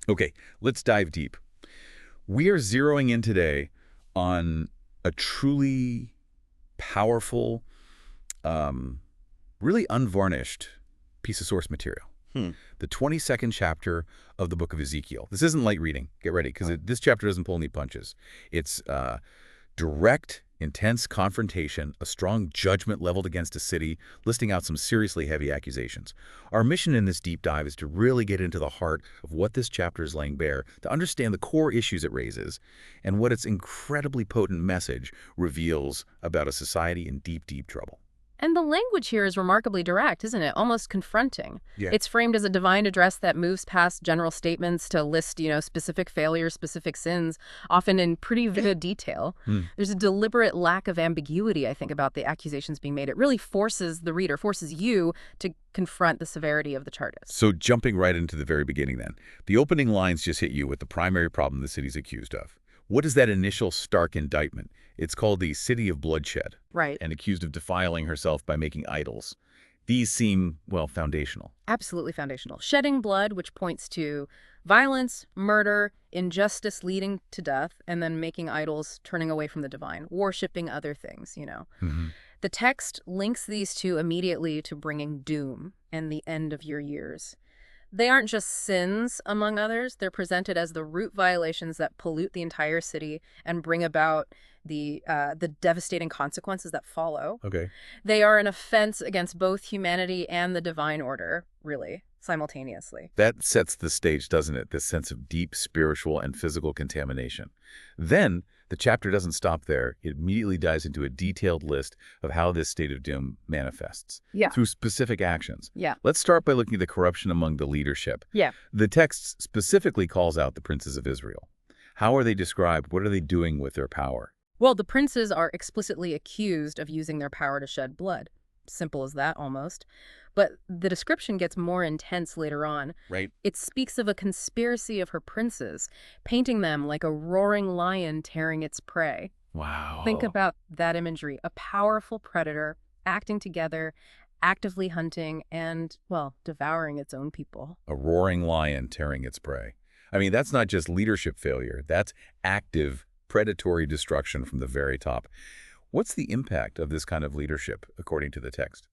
Okay, let's dive deep. We are zeroing in today on a truly powerful, um, really unvarnished piece of source material. Hmm. The 22nd chapter of the book of Ezekiel. This isn't light reading. Get ready, because this chapter doesn't pull any punches. It's direct, intense confrontation, a strong judgment leveled against a city, listing out some seriously heavy accusations. Our mission in this deep dive is to really get into the heart of what this chapter is laying bare, to understand the core issues it raises, and what its incredibly potent message reveals about a society in deep, deep trouble. And the language here is remarkably direct, isn't it? Almost confronting. Yeah. It's framed as a divine address that moves past general statements to list, specific failures, specific sins, often in pretty vivid detail. There's a deliberate lack of ambiguity, I think, about the accusations being made. It really forces the reader, forces you to confront the severity of the charges. So jumping right into the very beginning then, the opening lines just hit you with the primary problem the city's accused of. What is that initial stark indictment? It's called the City of Bloodshed. Right. And accused of defiling herself by making idols. These seem, well, foundational. Absolutely foundational. Shedding blood, which points to violence, murder, injustice leading to death, and then making idols, turning away from the divine, worshipping other things, The text links these two immediately to bringing doom and the end of your years. They aren't just sins, among others. They're presented as the root violations that pollute the entire city and bring about the devastating consequences that follow. Okay. They are an offense against both humanity and the divine order, really, simultaneously. That sets the stage, doesn't it? This sense of deep spiritual and physical contamination. Then, the chapter doesn't stop there. It immediately dives into a detailed list of how this state of doom manifests. Yeah. Through specific actions. Yeah. Let's start by looking at the corruption among the leadership. Yeah. The text specifically calls out the princes of Israel. How are they described? What are they doing with their power? Well, the princes are explicitly accused of using their power to shed blood. Simple as that, almost. But the description gets more intense later on. Right. It speaks of a conspiracy of her princes, painting them like a roaring lion tearing its prey. Wow. Think about that imagery. A powerful predator acting together, actively hunting, and, well, devouring its own people. A roaring lion tearing its prey. I mean, that's not just leadership failure. That's active predatory destruction from the very top. What's the impact of this kind of leadership, according to the text?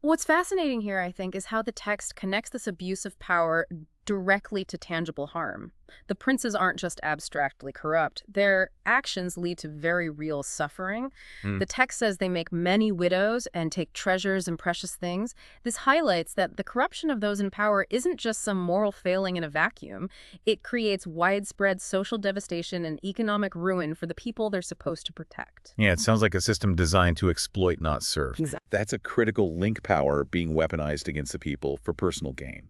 What's fascinating here, I think, is how the text connects this abuse of power directly to tangible harm. The princes aren't just abstractly corrupt. Their actions lead to very real suffering. The text says they make many widows and take treasures and precious things. This highlights that the corruption of those in power isn't just some moral failing in a vacuum. It creates widespread social devastation and economic ruin for the people they're supposed to protect. Yeah, it sounds like a system designed to exploit, not serve. Exactly. That's a critical link power being weaponized against the people for personal gain.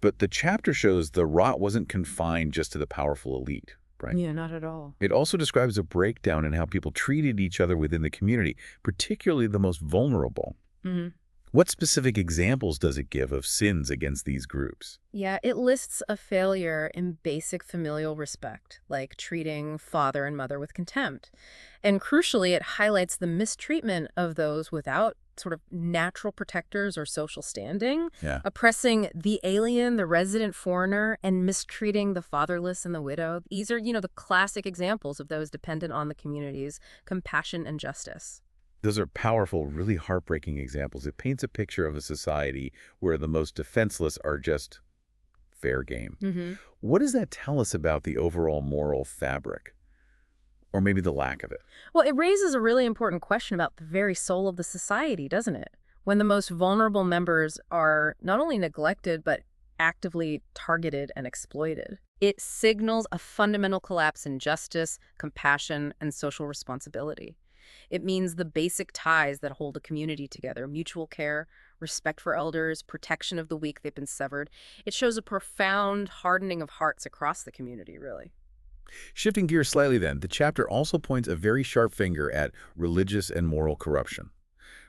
But the chapter shows the rot wasn't confined just to the powerful elite, right? Yeah, not at all. It also describes a breakdown in how people treated each other within the community, particularly the most vulnerable. What specific examples does it give of sins against these groups? Yeah, it lists a failure in basic familial respect, like treating father and mother with contempt. And crucially, it highlights the mistreatment of those without sort of natural protectors or social standing, Yeah. oppressing the alien, the resident foreigner, and mistreating the fatherless and the widow. These are, the classic examples of those dependent on the community's compassion and justice. Those are powerful, really heartbreaking examples. It paints a picture of a society where the most defenseless are just fair game. What does that tell us about the overall moral fabric? Or maybe the lack of it? Well, it raises a really important question about the very soul of the society, doesn't it? When the most vulnerable members are not only neglected, but actively targeted and exploited. It signals a fundamental collapse in justice, compassion, and social responsibility. It means the basic ties that hold a community together, mutual care, respect for elders, protection of the weak, they've been severed. It shows a profound hardening of hearts across the community, really. Shifting gears slightly then, the chapter also points a very sharp finger at religious and moral corruption,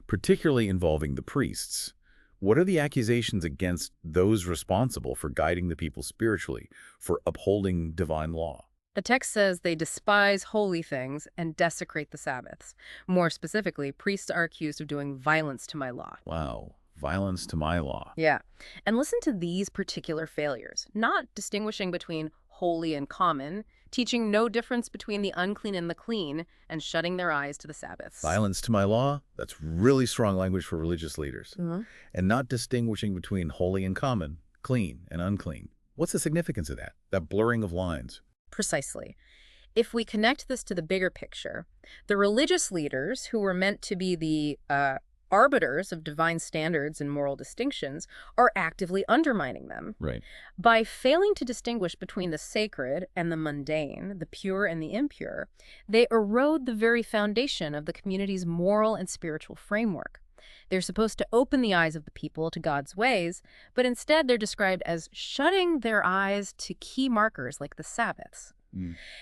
particularly involving the priests. What are the accusations against those responsible for guiding the people spiritually, for upholding divine law? The text says they despise holy things and desecrate the Sabbaths. More specifically, priests are accused of doing violence to my law. Wow. Violence to my law. Yeah. And listen to these particular failures, not distinguishing between holy and common, teaching no difference between the unclean and the clean, and shutting their eyes to the Sabbaths. Violence to my law, that's really strong language for religious leaders. Mhm. And not distinguishing between holy and common, clean and unclean. What's the significance of that? That blurring of lines. Precisely. If we connect this to the bigger picture, the religious leaders who were meant to be the arbiters of divine standards and moral distinctions are actively undermining them. Right. By failing to distinguish between the sacred and the mundane, the pure and the impure, they erode the very foundation of the community's moral and spiritual framework. They're supposed to open the eyes of the people to God's ways, but instead they're described as shutting their eyes to key markers like the Sabbaths.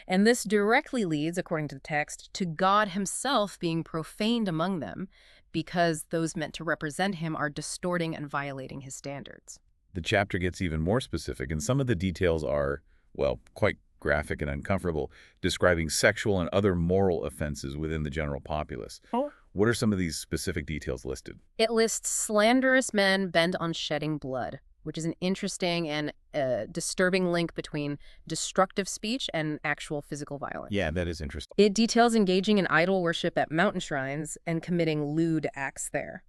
And this directly leads, according to the text, to God himself being profaned among them because those meant to represent him are distorting and violating his standards. The chapter gets even more specific, and some of the details are, well, quite graphic and uncomfortable, describing sexual and other moral offenses within the general populace. Oh. What are some of these specific details listed? It lists slanderous men bent on shedding blood, which is an interesting and disturbing link between destructive speech and actual physical violence. Yeah, that is interesting. It details engaging in idol worship at mountain shrines and committing lewd acts there.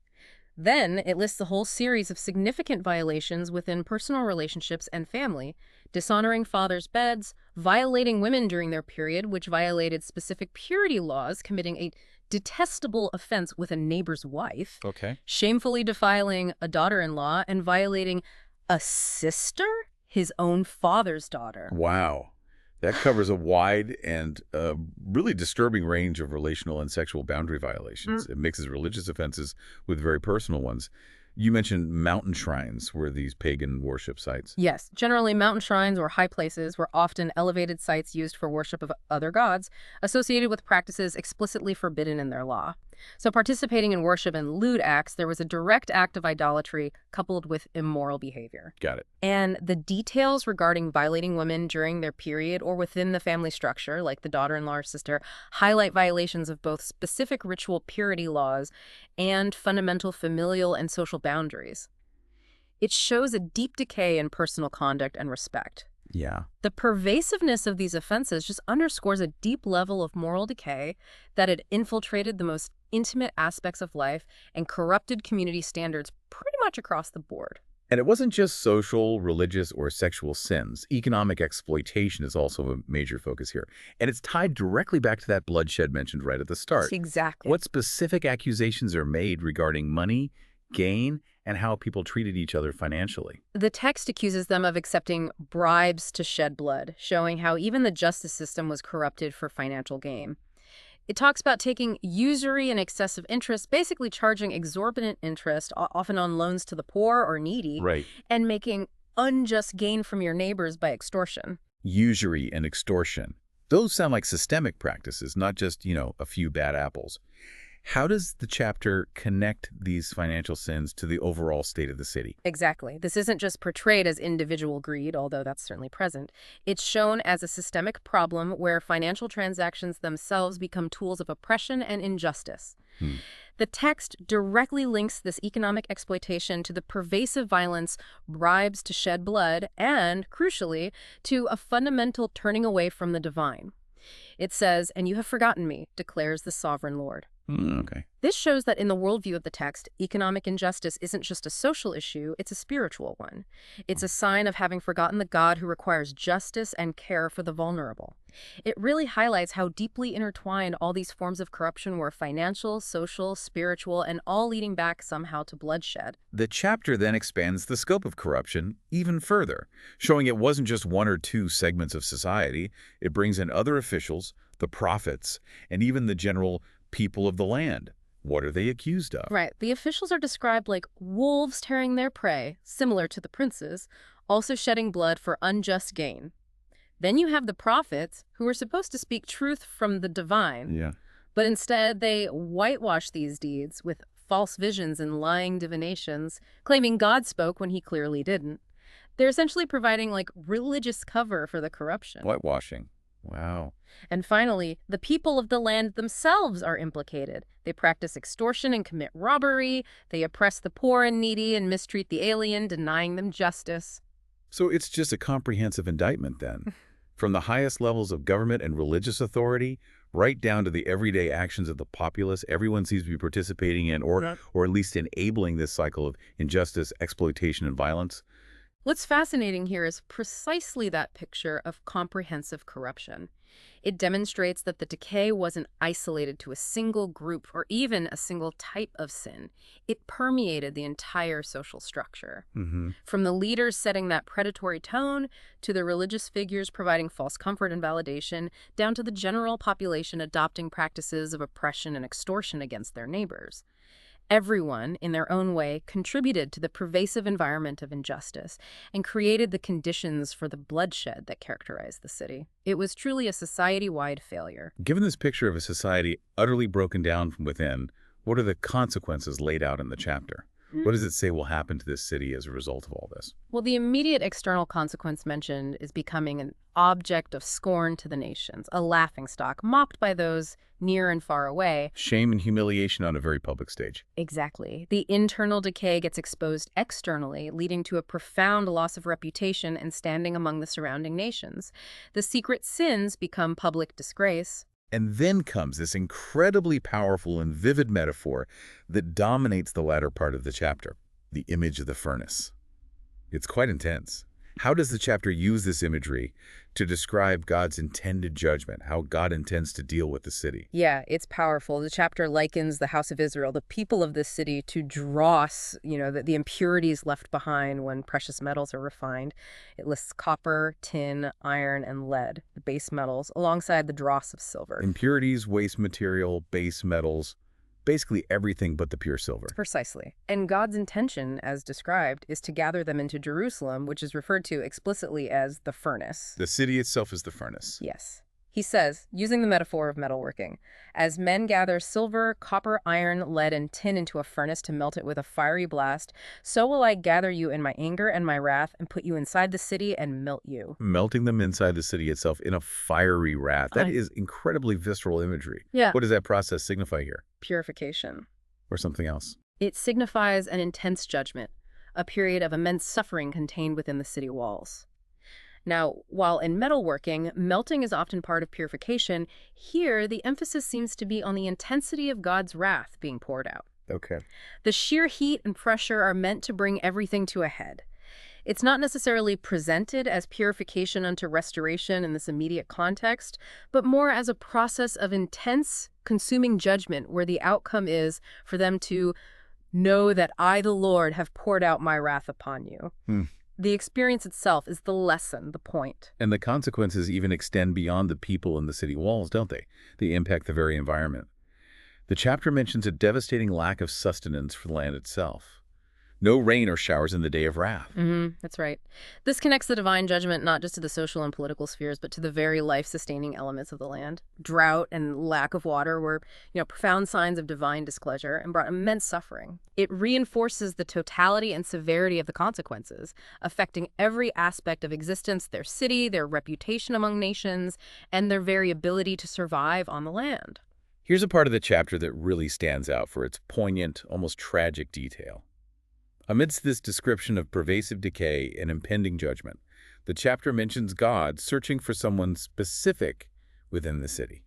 Then it lists a whole series of significant violations within personal relationships and family, dishonoring fathers' beds, violating women during their period, which violated specific purity laws, committing a detestable offense with a neighbor's wife, Okay. shamefully defiling a daughter-in-law, and violating a sister, his own father's daughter. Wow. That covers a wide and really disturbing range of relational and sexual boundary violations. It mixes religious offenses with very personal ones. You mentioned mountain shrines were these pagan worship sites. Yes, generally mountain shrines or high places were often elevated sites used for worship of other gods, associated with practices explicitly forbidden in their law. So participating in worship and lewd acts, there was a direct act of idolatry coupled with immoral behavior. Got it. And the details regarding violating women during their period or within the family structure, like the daughter-in-law or sister, highlight violations of both specific ritual purity laws and fundamental familial and social boundaries. It shows a deep decay in personal conduct and respect. Yeah. The pervasiveness of these offenses just underscores a deep level of moral decay that had infiltrated the most intimate aspects of life and corrupted community standards pretty much across the board. And it wasn't just social, religious, or sexual sins. Economic exploitation is also a major focus here. And it's tied directly back to that bloodshed mentioned right at the start. Exactly. What specific accusations are made regarding money, gain, and how people treated each other financially? The text accuses them of accepting bribes to shed blood, showing how even the justice system was corrupted for financial gain. It talks about taking usury and excessive interest, basically charging exorbitant interest, often on loans to the poor or needy, Right. and making unjust gain from your neighbors by extortion. Usury and extortion. Those sound like systemic practices, not just, a few bad apples. How does the chapter connect these financial sins to the overall state of the city? Exactly. This isn't just portrayed as individual greed, although that's certainly present. It's shown as a systemic problem where financial transactions themselves become tools of oppression and injustice. The text directly links this economic exploitation to the pervasive violence, bribes to shed blood, and, crucially, to a fundamental turning away from the divine. It says, "And you have forgotten me, declares the sovereign Lord." Okay. This shows that in the worldview of the text, economic injustice isn't just a social issue, it's a spiritual one. It's a sign of having forgotten the God who requires justice and care for the vulnerable. It really highlights how deeply intertwined all these forms of corruption were: financial, social, spiritual, and all leading back somehow to bloodshed. The chapter then expands the scope of corruption even further, showing it wasn't just one or two segments of society. It brings in other officials, the prophets, and even the general people of the land. What are they accused of? Right. The officials are described like wolves tearing their prey, similar to the princes, also shedding blood for unjust gain. Then you have the prophets, who are supposed to speak truth from the divine, Yeah. but instead they whitewash these deeds with false visions and lying divinations, claiming God spoke when he clearly didn't. They're essentially providing like religious cover for the corruption. Whitewashing. Wow. And finally, the people of the land themselves are implicated. They practice extortion and commit robbery. They oppress the poor and needy and mistreat the alien, denying them justice. So it's just a comprehensive indictment then, from the highest levels of government and religious authority right down to the everyday actions of the populace. Everyone seems to be participating in or at least enabling this cycle of injustice, exploitation, and violence. What's fascinating here is precisely that picture of comprehensive corruption. It demonstrates that the decay wasn't isolated to a single group or even a single type of sin. It permeated the entire social structure. From the leaders setting that predatory tone, to the religious figures providing false comfort and validation, down to the general population adopting practices of oppression and extortion against their neighbors. Everyone, in their own way, contributed to the pervasive environment of injustice and created the conditions for the bloodshed that characterized the city. It was truly a society-wide failure. Given this picture of a society utterly broken down from within, what are the consequences laid out in the chapter? What does it say will happen to this city as a result of all this? Well, the immediate external consequence mentioned is becoming an object of scorn to the nations, a laughingstock, mocked by those near and far away. Shame and humiliation on a very public stage. Exactly. The internal decay gets exposed externally, leading to a profound loss of reputation and standing among the surrounding nations. The secret sins become public disgrace. And then comes this incredibly powerful and vivid metaphor that dominates the latter part of the chapter, the image of the furnace. It's quite intense. How does the chapter use this imagery to describe God's intended judgment, how God intends to deal with the city? Yeah, it's powerful. The chapter likens the house of Israel, the people of this city, to dross, the impurities left behind when precious metals are refined. It lists copper, tin, iron, and lead, the base metals, alongside the dross of silver. Impurities, waste material, base metals, basically everything but the pure silver. Precisely. And God's intention, as described, is to gather them into Jerusalem, which is referred to explicitly as the furnace. The city itself is the furnace. Yes. He says, using the metaphor of metalworking, as men gather silver, copper, iron, lead, and tin into a furnace to melt it with a fiery blast, so will I gather you in my anger and my wrath and put you inside the city and melt you. Melting them inside the city itself in a fiery wrath. That is incredibly visceral imagery. Yeah. What does that process signify here? Purification. Or something else? It signifies an intense judgment, a period of immense suffering contained within the city walls. Now, while in metalworking, melting is often part of purification, here the emphasis seems to be on the intensity of God's wrath being poured out. Okay. The sheer heat and pressure are meant to bring everything to a head. It's not necessarily presented as purification unto restoration in this immediate context, but more as a process of intense, consuming judgment where the outcome is for them to know that I, the Lord, have poured out my wrath upon you. The experience itself is the lesson, the point. And the consequences even extend beyond the people in the city walls, don't they? They impact the very environment. The chapter mentions a devastating lack of sustenance for the land itself. No rain or showers in the day of wrath. That's right. This connects the divine judgment not just to the social and political spheres, but to the very life-sustaining elements of the land. Drought and lack of water were, profound signs of divine displeasure and brought immense suffering. It reinforces the totality and severity of the consequences, affecting every aspect of existence, their city, their reputation among nations, and their very ability to survive on the land. Here's a part of the chapter that really stands out for its poignant, almost tragic detail. Amidst this description of pervasive decay and impending judgment, the chapter mentions God searching for someone specific within the city.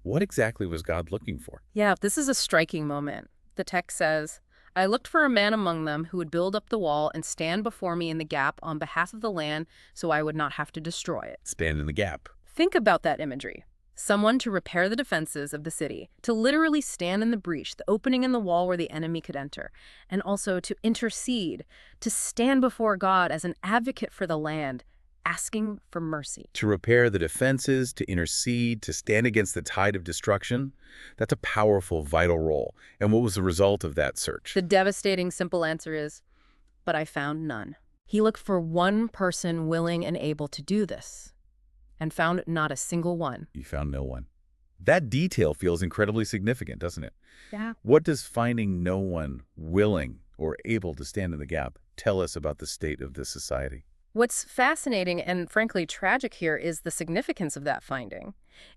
What exactly was God looking for? Yeah, this is a striking moment. The text says, I looked for a man among them who would build up the wall and stand before me in the gap on behalf of the land so I would not have to destroy it. Stand in the gap. Think about that imagery. Someone to repair the defenses of the city, to literally stand in the breach, the opening in the wall where the enemy could enter, and also to intercede, to stand before God as an advocate for the land, asking for mercy. To repair the defenses, to intercede, to stand against the tide of destruction, that's a powerful, vital role. And what was the result of that search? The devastating, simple answer is, but I found none. He looked for one person willing and able to do this, and found not a single one. You found no one. That detail feels incredibly significant, doesn't it? Yeah. What does finding no one willing or able to stand in the gap tell us about the state of this society? What's fascinating and frankly tragic here is the significance of that finding.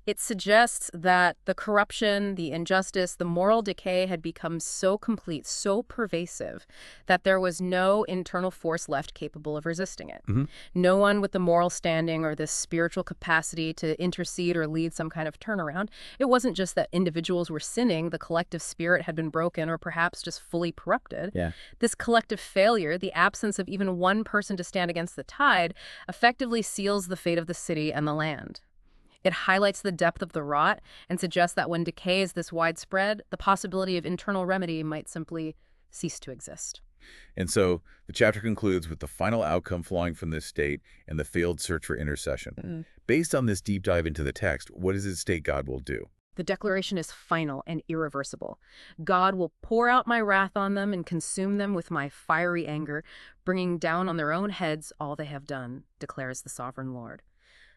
It suggests that the corruption, the injustice, the moral decay had become so complete, so pervasive, that there was no internal force left capable of resisting it. Hmm. No one with the moral standing or the spiritual capacity to intercede or lead some kind of turnaround. It wasn't just that individuals were sinning, the collective spirit had been broken or perhaps just fully corrupted. Yeah. This collective failure, the absence of even one person to stand against the tide, effectively seals the fate of the city and the land. It highlights the depth of the rot and suggests that when decay is this widespread, the possibility of internal remedy might simply cease to exist. And so the chapter concludes with the final outcome flowing from this state and the failed search for intercession. Mm. Based on this deep dive into the text, what does it state God will do? The declaration is final and irreversible. God will pour out my wrath on them and consume them with my fiery anger, bringing down on their own heads all they have done, declares the sovereign Lord.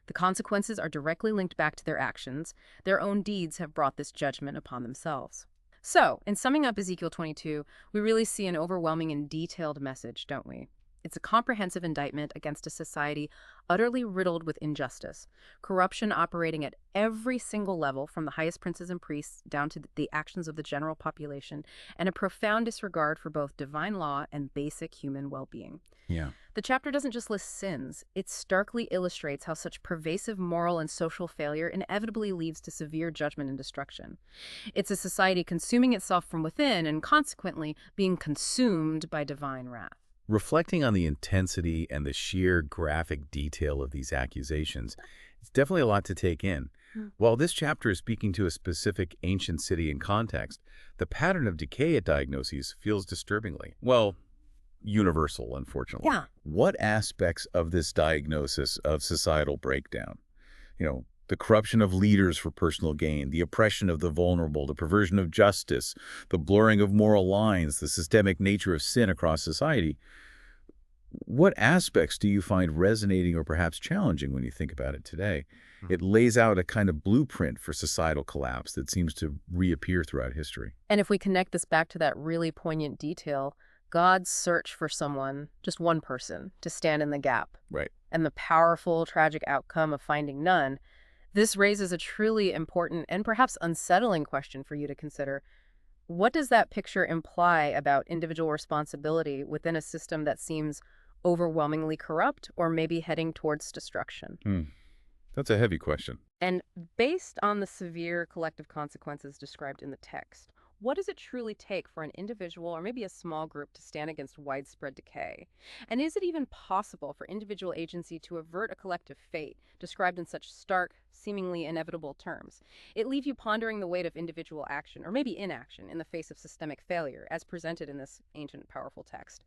The consequences are directly linked back to their actions. Their own deeds have brought this judgment upon themselves. So, in summing up Ezekiel 22, we really see an overwhelming and detailed message, don't we? It's a comprehensive indictment against a society utterly riddled with injustice, corruption operating at every single level, from the highest princes and priests down to the actions of the general population, and a profound disregard for both divine law and basic human well-being. Yeah. The chapter doesn't just list sins, it starkly illustrates how such pervasive moral and social failure inevitably leads to severe judgment and destruction. It's a society consuming itself from within and consequently being consumed by divine wrath. Reflecting on the intensity and the sheer graphic detail of these accusations, it's definitely a lot to take in. While this chapter is speaking to a specific ancient city and context, the pattern of decay at diagnoses feels disturbingly, well, universal, unfortunately. Yeah. What aspects of this diagnosis of societal breakdown, the corruption of leaders for personal gain, the oppression of the vulnerable, the perversion of justice, the blurring of moral lines, the systemic nature of sin across society, what aspects do you find resonating or perhaps challenging when you think about it today? It lays out a kind of blueprint for societal collapse that seems to reappear throughout history. And if we connect this back to that really poignant detail, God's search for someone, just one person, to stand in the gap, Right. and the powerful, tragic outcome of finding none, this raises a truly important and perhaps unsettling question for you to consider. What does that picture imply about individual responsibility within a system that seems overwhelmingly corrupt or maybe heading towards destruction? That's a heavy question. And based on the severe collective consequences described in the text, what does it truly take for an individual or maybe a small group to stand against widespread decay? And is it even possible for individual agency to avert a collective fate described in such stark, seemingly inevitable terms? It leaves you pondering the weight of individual action or maybe inaction in the face of systemic failure as presented in this ancient, powerful text.